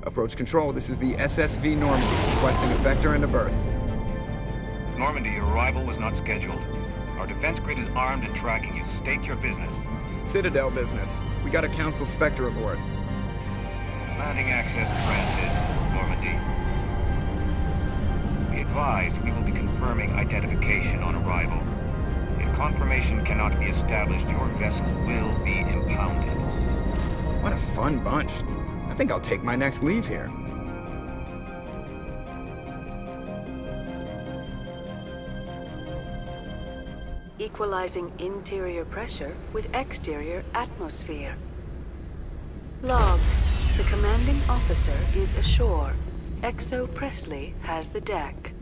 Approach control, this is the SSV Normandy, requesting a vector and a berth. Normandy, your arrival was not scheduled. Our defense grid is armed and tracking you. State your business. Citadel business. We got a Council Spectre aboard. Landing access granted, Normandy. Be advised, we will be confirming identification on arrival. If confirmation cannot be established, your vessel will be impounded. What a fun bunch. I think I'll take my next leave here. Equalizing interior pressure with exterior atmosphere. Logged. The commanding officer is ashore. Exo Presley has the deck.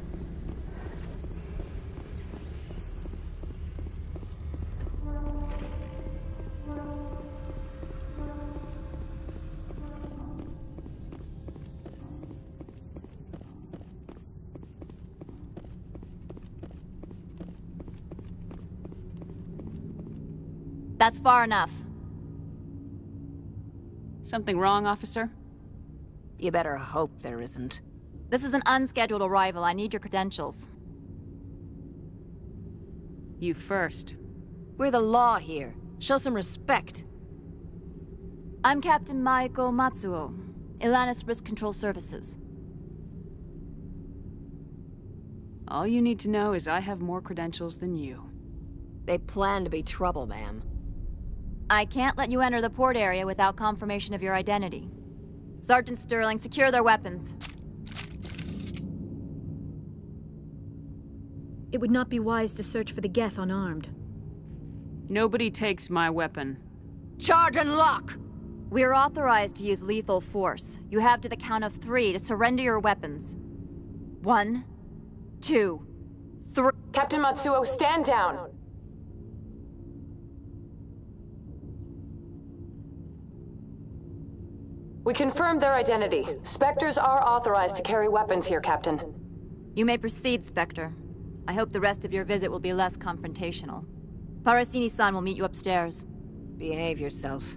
That's far enough. Something wrong, officer? You better hope there isn't. This is an unscheduled arrival. I need your credentials. You first. We're the law here. Show some respect. I'm Captain Maiko Matsuo, Ilanis Risk Control Services. All you need to know is I have more credentials than you. They plan to be trouble, ma'am. I can't let you enter the port area without confirmation of your identity. Sergeant Sterling, secure their weapons. It would not be wise to search for the Geth unarmed. Nobody takes my weapon. Charge and lock! We are authorized to use lethal force. You have to the count of 3 to surrender your weapons. 1, 2, 3... Captain Matsuo, stand down! We confirmed their identity. Spectres are authorized to carry weapons here, Captain. You may proceed, Spectre. I hope the rest of your visit will be less confrontational. Parasini-san will meet you upstairs. Behave yourself.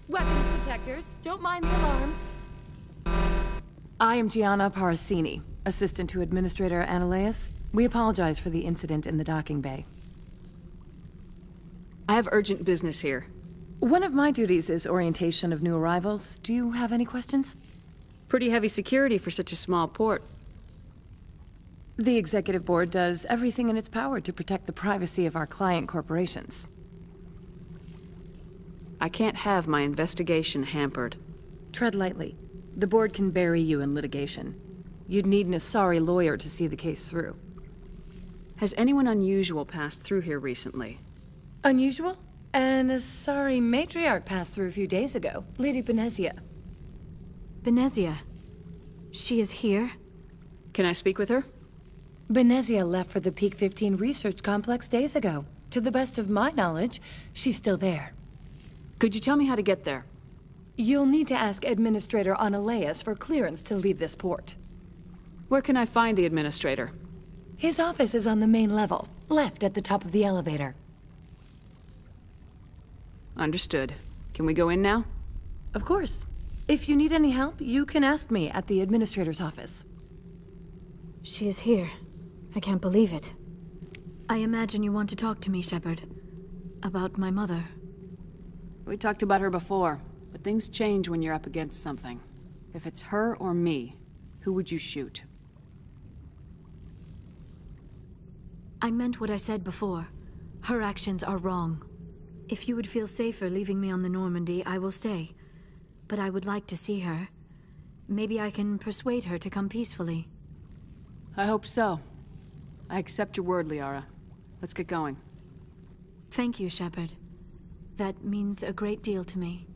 Weapons detectors. Don't mind the alarms. I am Gianna Parasini, assistant to Administrator Ananias. We apologize for the incident in the docking bay. I have urgent business here. One of my duties is orientation of new arrivals. Do you have any questions? Pretty heavy security for such a small port. The Executive Board does everything in its power to protect the privacy of our client corporations. I can't have my investigation hampered. Tread lightly. The Board can bury you in litigation. You'd need an Asari lawyer to see the case through. Has anyone unusual passed through here recently? Unusual? An Asari matriarch passed through a few days ago. Lady Benezia. Benezia? She is here? Can I speak with her? Benezia left for the Peak 15 research complex days ago. To the best of my knowledge, she's still there. Could you tell me how to get there? You'll need to ask Administrator Ananias for clearance to leave this port. Where can I find the Administrator? His office is on the main level, left at the top of the elevator. Understood. Can we go in now? Of course. If you need any help, you can ask me at the Administrator's office. She is here. I can't believe it. I imagine you want to talk to me, Shepard. About my mother. We talked about her before, but things change when you're up against something. If it's her or me, who would you shoot? I meant what I said before. Her actions are wrong. If you would feel safer leaving me on the Normandy, I will stay. But I would like to see her. Maybe I can persuade her to come peacefully. I hope so. I accept your word, Liara. Let's get going. Thank you, Shepard. That means a great deal to me.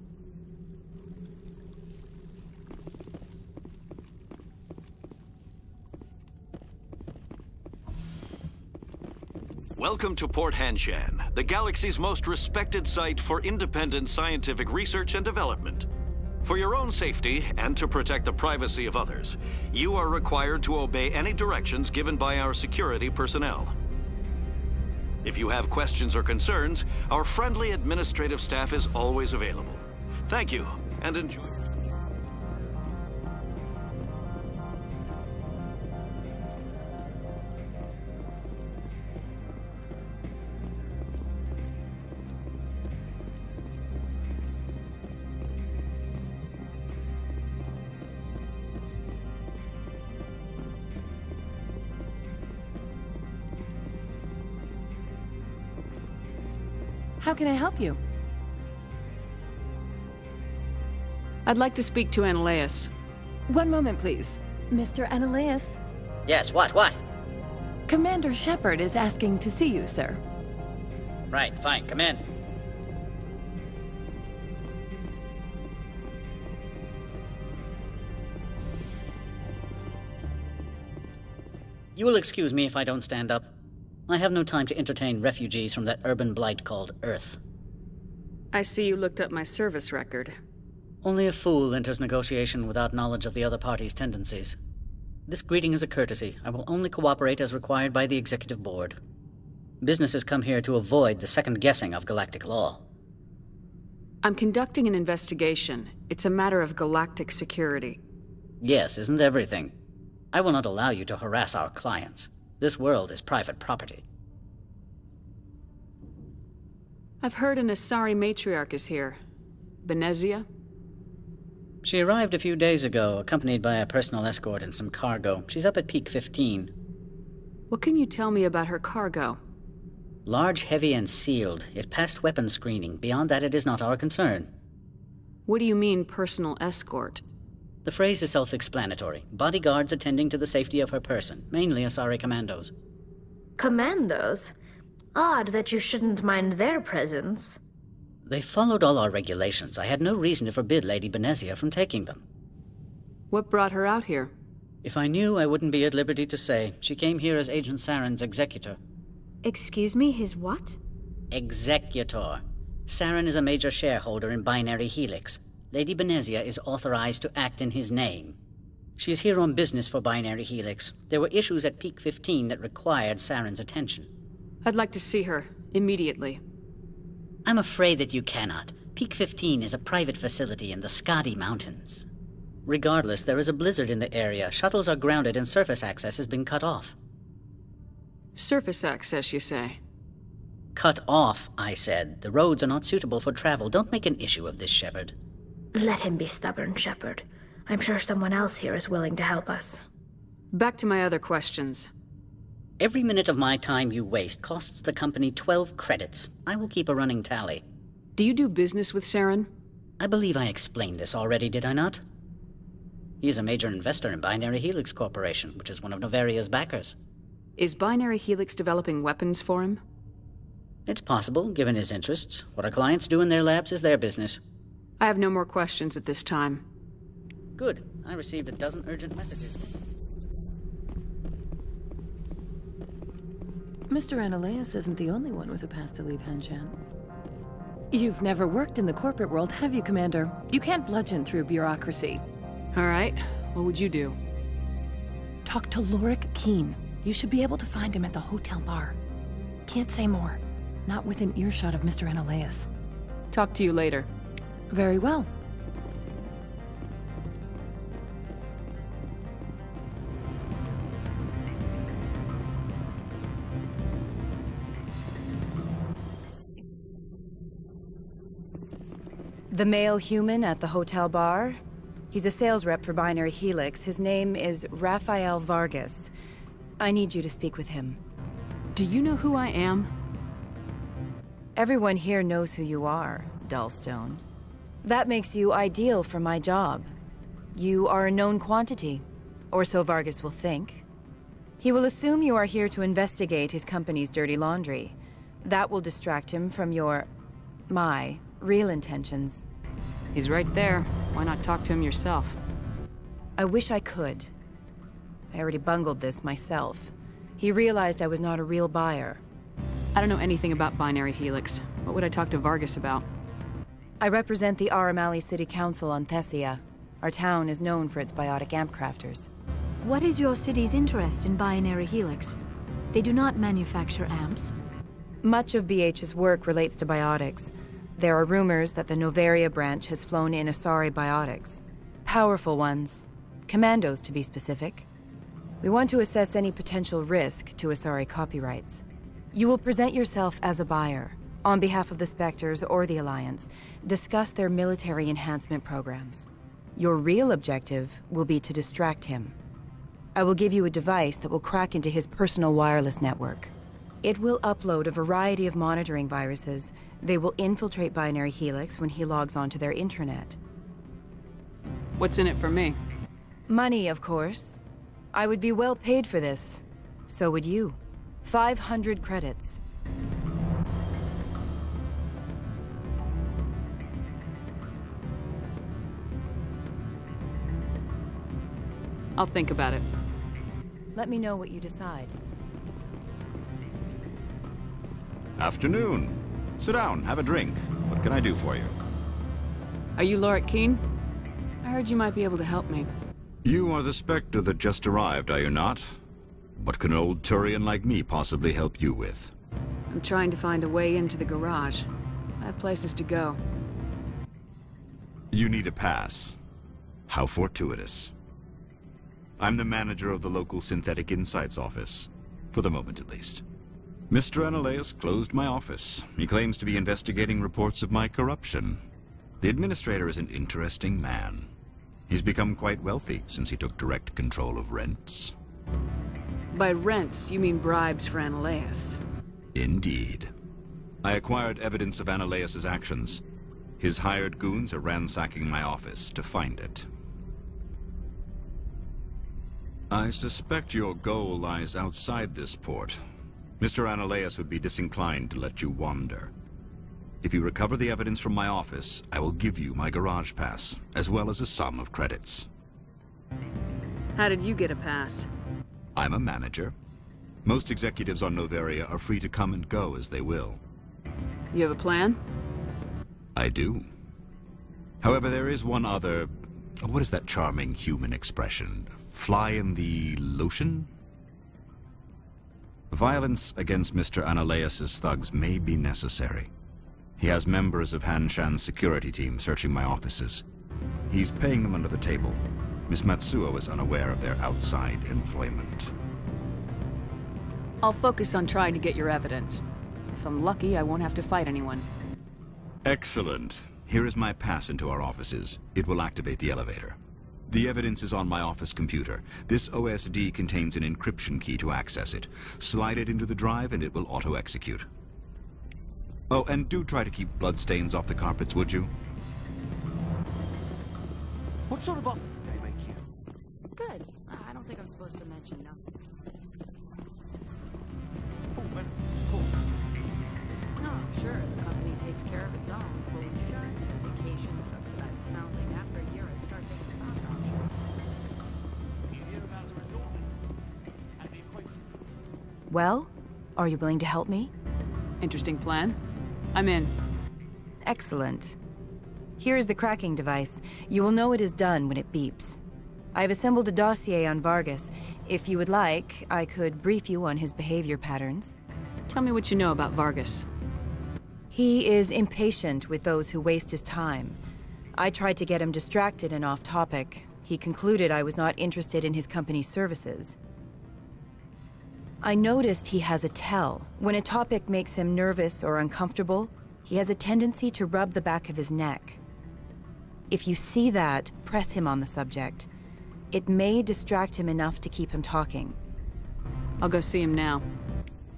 Welcome to Port Hanshan, the galaxy's most respected site for independent scientific research and development. For your own safety and to protect the privacy of others, you are required to obey any directions given by our security personnel. If you have questions or concerns, our friendly administrative staff is always available. Thank you, and enjoy. How can I help you? I'd like to speak to Analeas. One moment, please. Mr. Analeas. Yes, what? Commander Shepard is asking to see you, sir. Right, fine, come in. You will excuse me if I don't stand up. I have no time to entertain refugees from that urban blight called Earth. I see you looked up my service record. Only a fool enters negotiation without knowledge of the other party's tendencies. This greeting is a courtesy. I will only cooperate as required by the Executive Board. Businesses come here to avoid the second guessing of galactic law. I'm conducting an investigation. It's a matter of galactic security. Yes, isn't everything? I will not allow you to harass our clients. This world is private property. I've heard an Asari matriarch is here. Venezia? She arrived a few days ago, accompanied by a personal escort and some cargo. She's up at Peak 15. What can you tell me about her cargo? Large, heavy, and sealed. It passed weapons screening. Beyond that, it is not our concern. What do you mean, personal escort? The phrase is self-explanatory. Bodyguards attending to the safety of her person, mainly Asari commandos. Commandos? Odd that you shouldn't mind their presence. They followed all our regulations. I had no reason to forbid Lady Venezia from taking them. What brought her out here? If I knew, I wouldn't be at liberty to say. She came here as Agent Saren's executor. Excuse me, his what? Executor. Saren is a major shareholder in Binary Helix. Lady Venezia is authorized to act in his name. She is here on business for Binary Helix. There were issues at Peak 15 that required Saren's attention. I'd like to see her, immediately. I'm afraid that you cannot. Peak 15 is a private facility in the Skadi Mountains. Regardless, there is a blizzard in the area. Shuttles are grounded and surface access has been cut off. Surface access, you say? Cut off, I said. The roads are not suitable for travel. Don't make an issue of this, Shepard. Let him be stubborn, Shepard. I'm sure someone else here is willing to help us. Back to my other questions. Every minute of my time you waste costs the company 12 credits. I will keep a running tally. Do you do business with Saren? I believe I explained this already, did I not? He is a major investor in Binary Helix Corporation, which is one of Noveria's backers. Is Binary Helix developing weapons for him? It's possible, given his interests. What our clients do in their labs is their business. I have no more questions at this time. Good. I received a dozen urgent messages. Mr. Analeas isn't the only one with a pass to leave Hanshan. You've never worked in the corporate world, have you, Commander? You can't bludgeon through bureaucracy. All right. What would you do? Talk to Qui'in. You should be able to find him at the hotel bar. Can't say more. Not within earshot of Mr. Analeas. Talk to you later. Very well. The male human at the hotel bar? He's a sales rep for Binary Helix. His name is Rafael Vargas. I need you to speak with him. Do you know who I am? Everyone here knows who you are, Dullstone. That makes you ideal for my job. You are a known quantity, or so Vargas will think. He will assume you are here to investigate his company's dirty laundry. That will distract him from my real intentions. He's right there. Why not talk to him yourself? I wish I could. I already bungled this myself. He realized I was not a real buyer. I don't know anything about Binary Helix. What would I talk to Vargas about? I represent the Aramali City Council on Thessia. Our town is known for its biotic amp crafters. What is your city's interest in Binary Helix? They do not manufacture amps. Much of BH's work relates to biotics. There are rumors that the Noveria branch has flown in Asari biotics. Powerful ones. Commandos, to be specific. We want to assess any potential risk to Asari copyrights. You will present yourself as a buyer, on behalf of the Spectres or the Alliance, discuss their military enhancement programs. Your real objective will be to distract him. I will give you a device that will crack into his personal wireless network. It will upload a variety of monitoring viruses. They will infiltrate Binary Helix when he logs onto their intranet. What's in it for me? Money, of course. I would be well paid for this. So would you. 500 credits. I'll think about it. Let me know what you decide. Afternoon. Sit down, have a drink. What can I do for you? Are you Lorik Qui'in? I heard you might be able to help me. You are the Spectre that just arrived, are you not? What can an old Turian like me possibly help you with? I'm trying to find a way into the garage. I have places to go. You need a pass. How fortuitous. I'm the manager of the local Synthetic Insights office. For the moment, at least. Mr. Analaeus closed my office. He claims to be investigating reports of my corruption. The administrator is an interesting man. He's become quite wealthy since he took direct control of rents. By rents, you mean bribes for Analaeus? Indeed. I acquired evidence of Analaeus' actions. His hired goons are ransacking my office to find it. I suspect your goal lies outside this port. Mr. Analaeus would be disinclined to let you wander. If you recover the evidence from my office, I will give you my garage pass, as well as a sum of credits. How did you get a pass? I'm a manager. Most executives on Noveria are free to come and go as they will. You have a plan? I do. However, there is one other... What is that charming human expression? Fly in the lotion? Violence against Mr. Analaeus' thugs may be necessary. He has members of Han Shan's security team searching my offices. He's paying them under the table. Miss Matsuo is unaware of their outside employment. I'll focus on trying to get your evidence. If I'm lucky, I won't have to fight anyone. Excellent. Here is my pass into our offices. It will activate the elevator. The evidence is on my office computer. This OSD contains an encryption key to access it. Slide it into the drive and it will auto-execute. Oh, and do try to keep bloodstains off the carpets, would you? What sort of offer did they make you? Good. I don't think I'm supposed to mention nothing. Full benefits, of course. No, sure. The company takes care of its own. Full insurance, vacation, subsidized housing. After a year, I'd start taking stock options. You hear about the resort and the equator? Well, are you willing to help me? Interesting plan. I'm in. Excellent. Here is the cracking device. You will know it is done when it beeps. I've assembled a dossier on Vargas. If you would like, I could brief you on his behavior patterns. Tell me what you know about Vargas. He is impatient with those who waste his time. I tried to get him distracted and off topic. He concluded I was not interested in his company's services. I noticed he has a tell. When a topic makes him nervous or uncomfortable, he has a tendency to rub the back of his neck. If you see that, press him on the subject. It may distract him enough to keep him talking. I'll go see him now.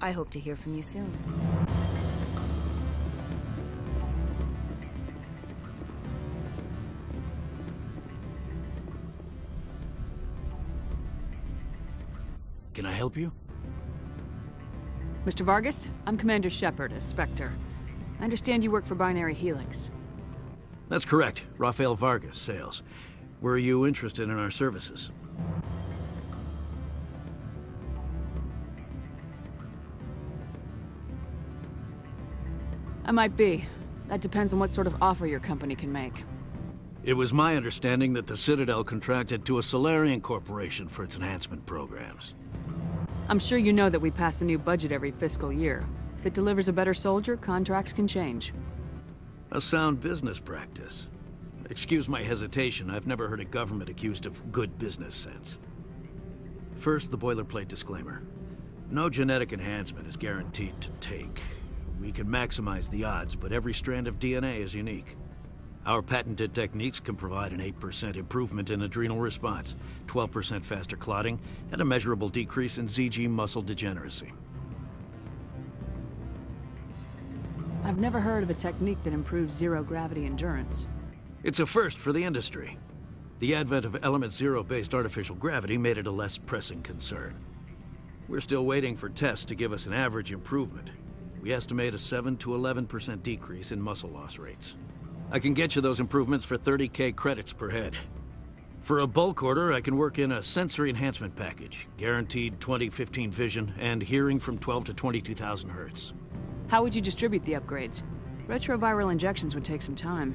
I hope to hear from you soon. Can I help you? Mr. Vargas, I'm Commander Shepard, a Spectre. I understand you work for Binary Helix. That's correct. Rafael Vargas, sales. Were you interested in our services? I might be. That depends on what sort of offer your company can make. It was my understanding that the Citadel contracted to a Solarian corporation for its enhancement programs. I'm sure you know that we pass a new budget every fiscal year. If it delivers a better soldier, contracts can change. A sound business practice. Excuse my hesitation, I've never heard a government accused of good business sense. First, the boilerplate disclaimer. No genetic enhancement is guaranteed to take. We can maximize the odds, but every strand of DNA is unique. Our patented techniques can provide an 8% improvement in adrenal response, 12% faster clotting, and a measurable decrease in ZG muscle degeneracy. I've never heard of a technique that improves zero-gravity endurance. It's a first for the industry. The advent of element zero-based artificial gravity made it a less pressing concern. We're still waiting for tests to give us an average improvement. We estimate a 7 to 11% decrease in muscle loss rates. I can get you those improvements for 30K credits per head. For a bulk order, I can work in a sensory enhancement package, guaranteed 20/15 vision, and hearing from 12 to 22,000 hertz. How would you distribute the upgrades? Retroviral injections would take some time.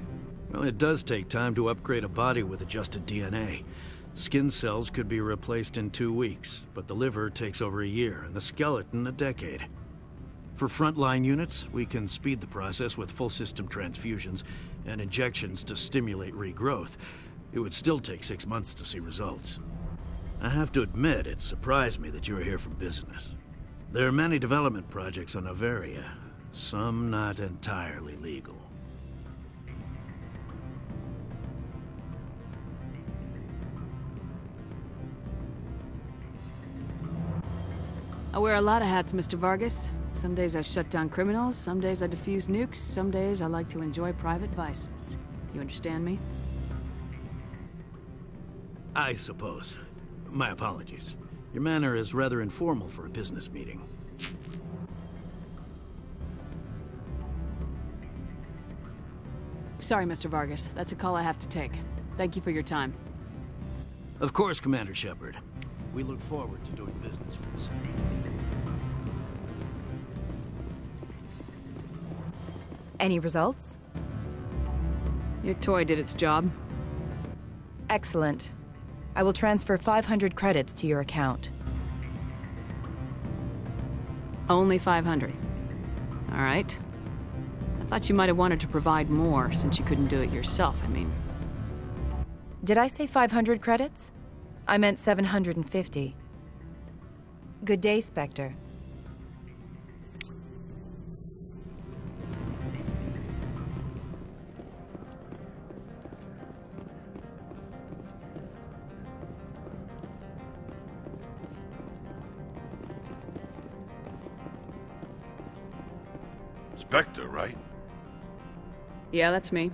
Well, it does take time to upgrade a body with adjusted DNA. Skin cells could be replaced in 2 weeks, but the liver takes over a year, and the skeleton a decade. For frontline units, we can speed the process with full system transfusions and injections to stimulate regrowth. It would still take 6 months to see results. I have to admit, it surprised me that you were here for business. There are many development projects on Noveria, some not entirely legal. I wear a lot of hats, Mr. Vargas. Some days I shut down criminals, some days I defuse nukes, some days I like to enjoy private vices. You understand me? I suppose. My apologies. Your manner is rather informal for a business meeting. Sorry, Mr. Vargas. That's a call I have to take. Thank you for your time. Of course, Commander Shepard. We look forward to doing business with the Senate. Any results? Your toy did its job. Excellent. I will transfer 500 credits to your account. Only 500. All right. I thought you might have wanted to provide more since you couldn't do it yourself, I mean. Did I say 500 credits? I meant 750. Good day, Spectre. Spectre, right? Yeah, that's me.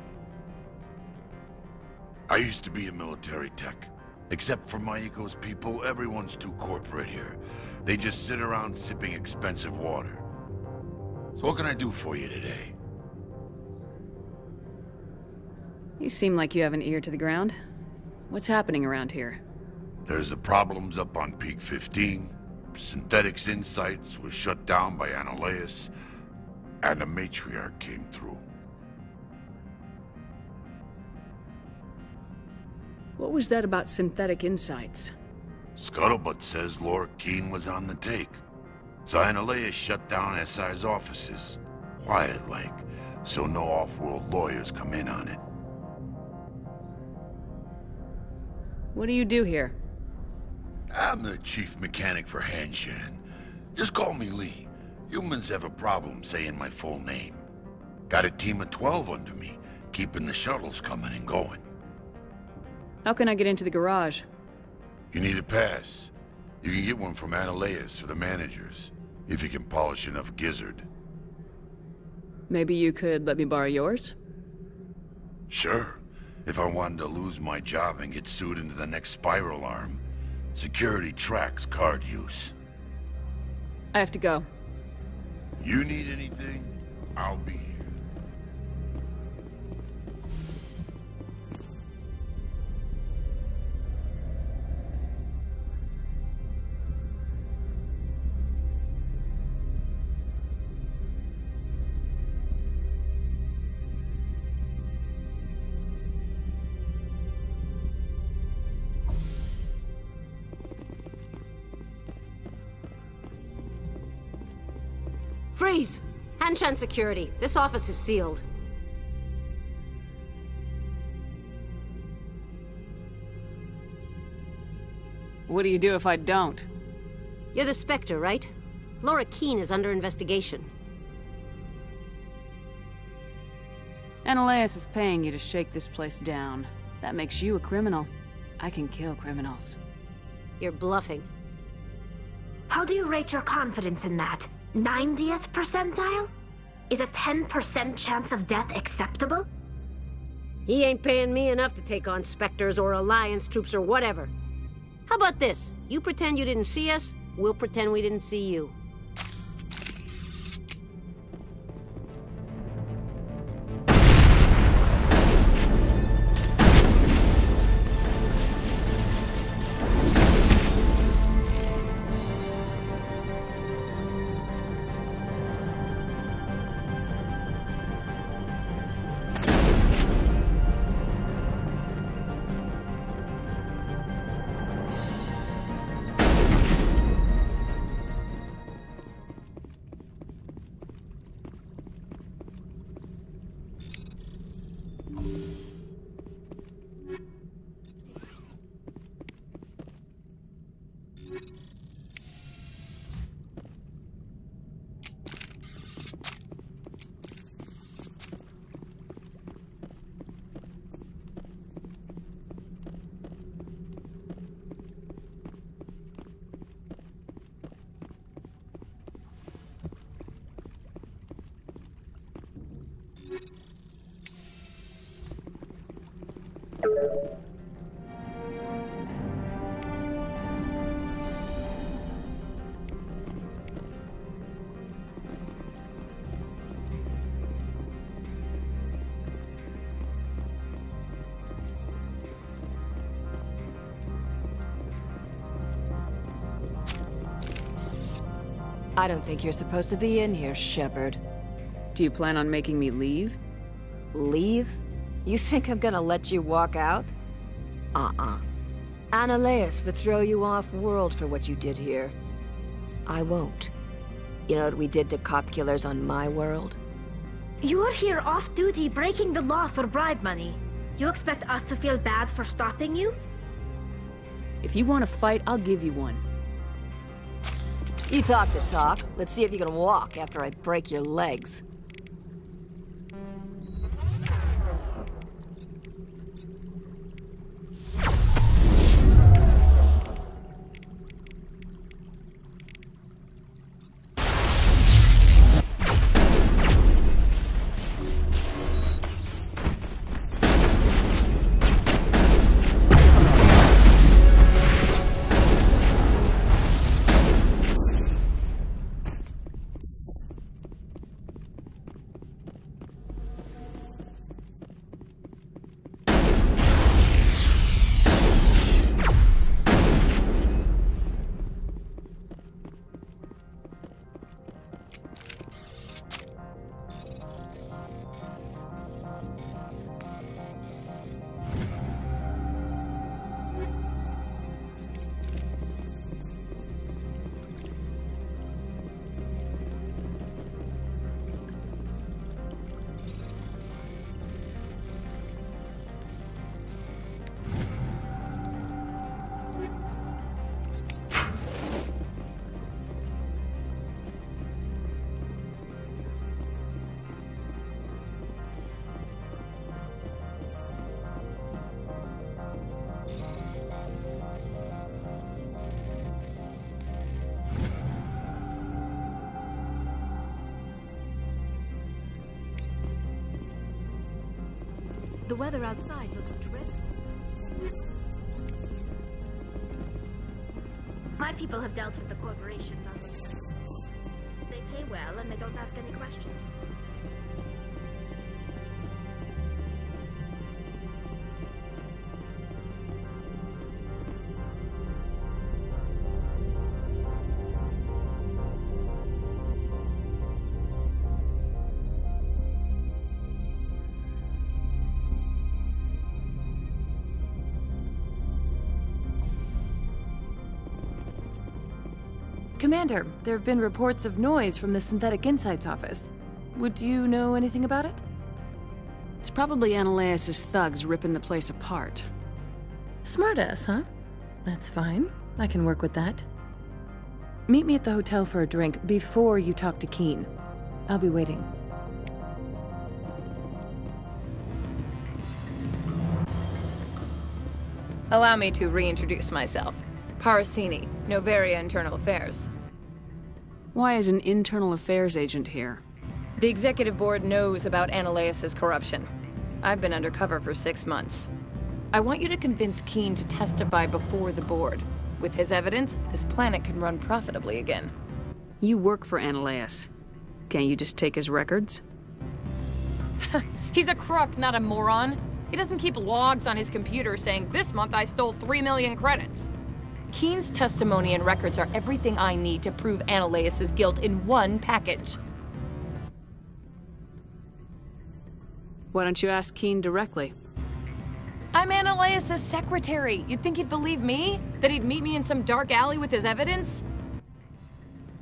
I used to be a military tech. Except for Maiko's people, everyone's too corporate here. They just sit around sipping expensive water. So what can I do for you today? You seem like you have an ear to the ground. What's happening around here? There's the problems up on Peak 15. Synthetics Insights was shut down by Analeus. And the Matriarch came through. What was that about Synthetic Insights? Scuttlebutt says Lord Qui'in was on the take. So Analeus shut down SI's offices. Quiet-like, so no off-world lawyers come in on it. What do you do here? I'm the chief mechanic for Hanshan. Just call me Lee. Humans have a problem saying my full name. Got a team of 12 under me, keeping the shuttles coming and going. How can I get into the garage? You need a pass. You can get one from Analeus or the managers, if you can polish enough gizzard. Maybe you could let me borrow yours? Sure. If I wanted to lose my job and get sued into the next spiral arm. Security tracks card use. I have to go. You need anything, I'll be here. Freeze! Hanshan security. This office is sealed. What do you do if I don't? You're the Spectre, right? Laura Qui'in is under investigation. Analeus is paying you to shake this place down. That makes you a criminal. I can kill criminals. You're bluffing. How do you rate your confidence in that? 90th percentile? Is a 10% chance of death acceptable? He ain't paying me enough to take on Spectres or Alliance troops or whatever. How about this? You pretend you didn't see us, we'll pretend we didn't see you. I don't think you're supposed to be in here, Shepard. Do you plan on making me leave? Leave? You think I'm gonna let you walk out? Analeus would throw you off-world for what you did here. I won't. You know what we did to cop killers on my world? You're here off-duty breaking the law for bribe money. You expect us to feel bad for stopping you? If you want to fight, I'll give you one. You talk the talk. Let's see if you can walk after I break your legs. weather outside looks dreadful. My people have dealt with the corporations on this. They pay well and they don't ask any questions. Commander, there have been reports of noise from the Synthetic Insights office. Would you know anything about it? It's probably Analaeus' thugs ripping the place apart. Smartass, huh? That's fine. I can work with that. Meet me at the hotel for a drink before you talk to Qui'in. I'll be waiting. Allow me to reintroduce myself. Parasini, Noveria Internal Affairs. Why is an internal affairs agent here? The executive board knows about Analaeus' corruption. I've been undercover for 6 months. I want you to convince Qui'in to testify before the board. With his evidence, this planet can run profitably again. You work for Analaeus. Can't you just take his records? He's a crook, not a moron. He doesn't keep logs on his computer saying, "This month I stole 3 million credits." Qui'in's testimony and records are everything I need to prove Analaeus' guilt in one package. Why don't you ask Qui'in directly? I'm Analaeus' secretary. You'd think he'd believe me? That he'd meet me in some dark alley with his evidence?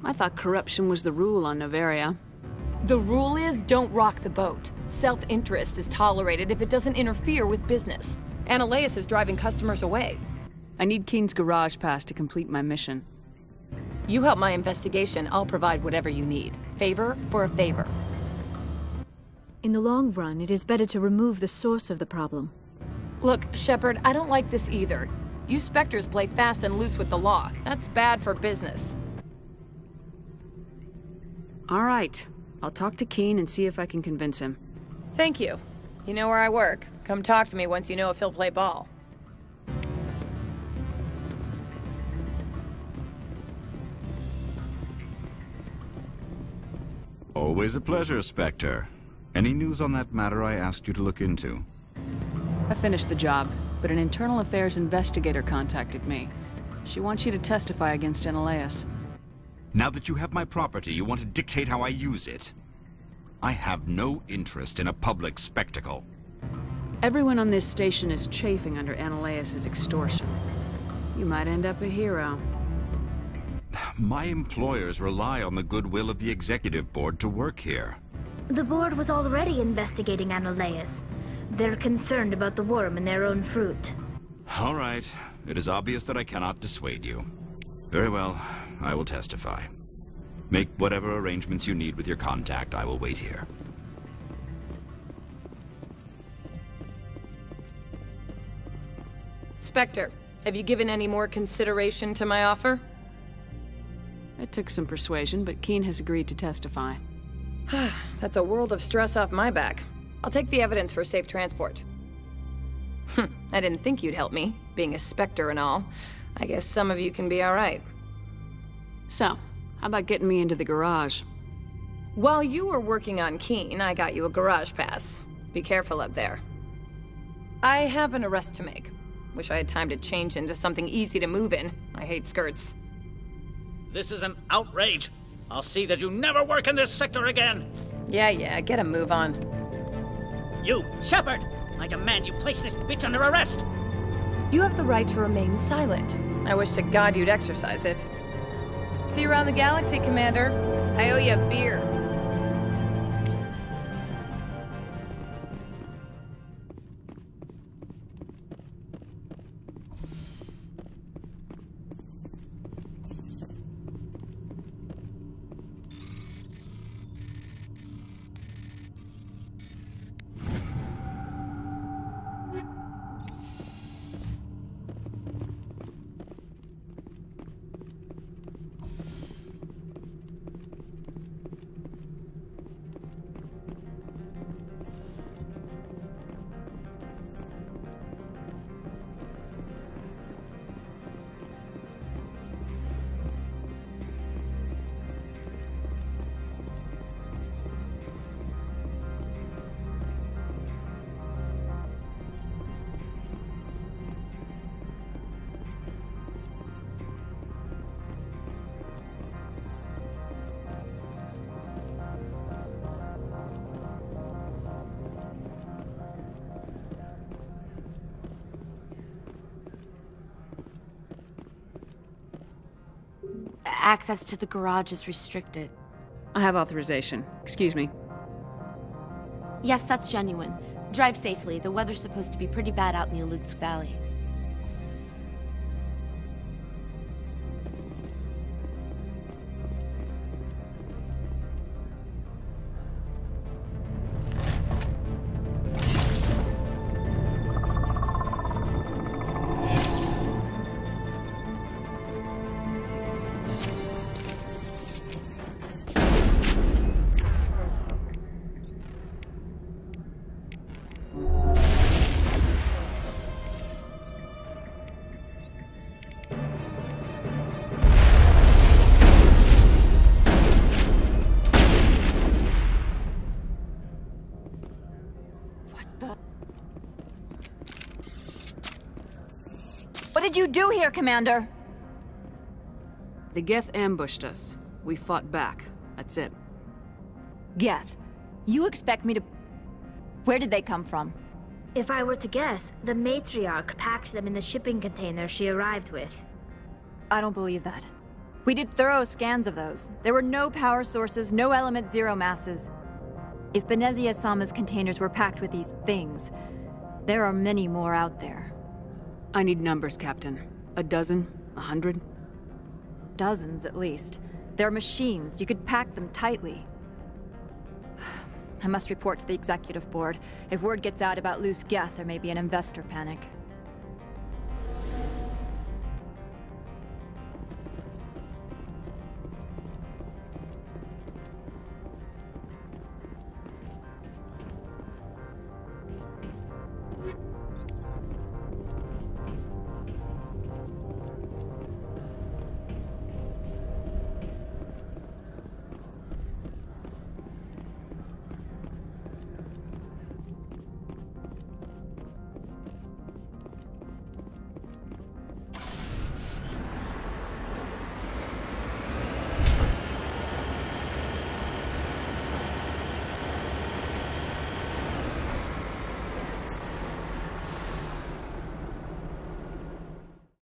I thought corruption was the rule on Noveria. The rule is, don't rock the boat. Self-interest is tolerated if it doesn't interfere with business. Analaeus is driving customers away. I need Qui'in's garage pass to complete my mission. You help my investigation, I'll provide whatever you need. Favor for a favor. In the long run, it is better to remove the source of the problem. Look, Shepard, I don't like this either. You Spectres play fast and loose with the law. That's bad for business. All right. I'll talk to Qui'in and see if I can convince him. Thank you. You know where I work. Come talk to me once you know if he'll play ball. Always a pleasure, Spectre. Any news on that matter I asked you to look into? I finished the job, but an internal affairs investigator contacted me. She wants you to testify against Analaeus. Now that you have my property, you want to dictate how I use it? I have no interest in a public spectacle. Everyone on this station is chafing under Analaeus' extortion. You might end up a hero. My employers rely on the goodwill of the executive board to work here. The board was already investigating Analaeus. They're concerned about the worm in their own fruit. All right. It is obvious that I cannot dissuade you. Very well. I will testify. Make whatever arrangements you need with your contact. I will wait here. Spectre, have you given any more consideration to my offer? It took some persuasion, but Qui'in has agreed to testify. That's a world of stress off my back. I'll take the evidence for safe transport. I didn't think you'd help me, being a Spectre and all. I guess some of you can be all right. So, how about getting me into the garage? While you were working on Qui'in, I got you a garage pass. Be careful up there. I have an arrest to make. Wish I had time to change into something easy to move in. I hate skirts. This is an outrage. I'll see that you never work in this sector again. Yeah, get a move on. You, Shepard! I demand you place this bitch under arrest! You have the right to remain silent. I wish to God you'd exercise it. See you around the galaxy, Commander. I owe you a beer. access to the garage is restricted. I have authorization. Excuse me. Yes, that's genuine. Drive safely. The weather's supposed to be pretty bad out in the Alutsk Valley. What did you do here, Commander? The Geth ambushed us. We fought back. That's it. Geth, you expect me to... Where did they come from? If I were to guess, the matriarch packed them in the shipping container she arrived with. I don't believe that. We did thorough scans of those. There were no power sources, no element zero masses. If Benezia-sama's containers were packed with these things, there are many more out there. I need numbers, Captain. A dozen? 100? Dozens, at least. They're machines. You could pack them tightly. I must report to the executive board. If word gets out about loose Geth, there may be an investor panic.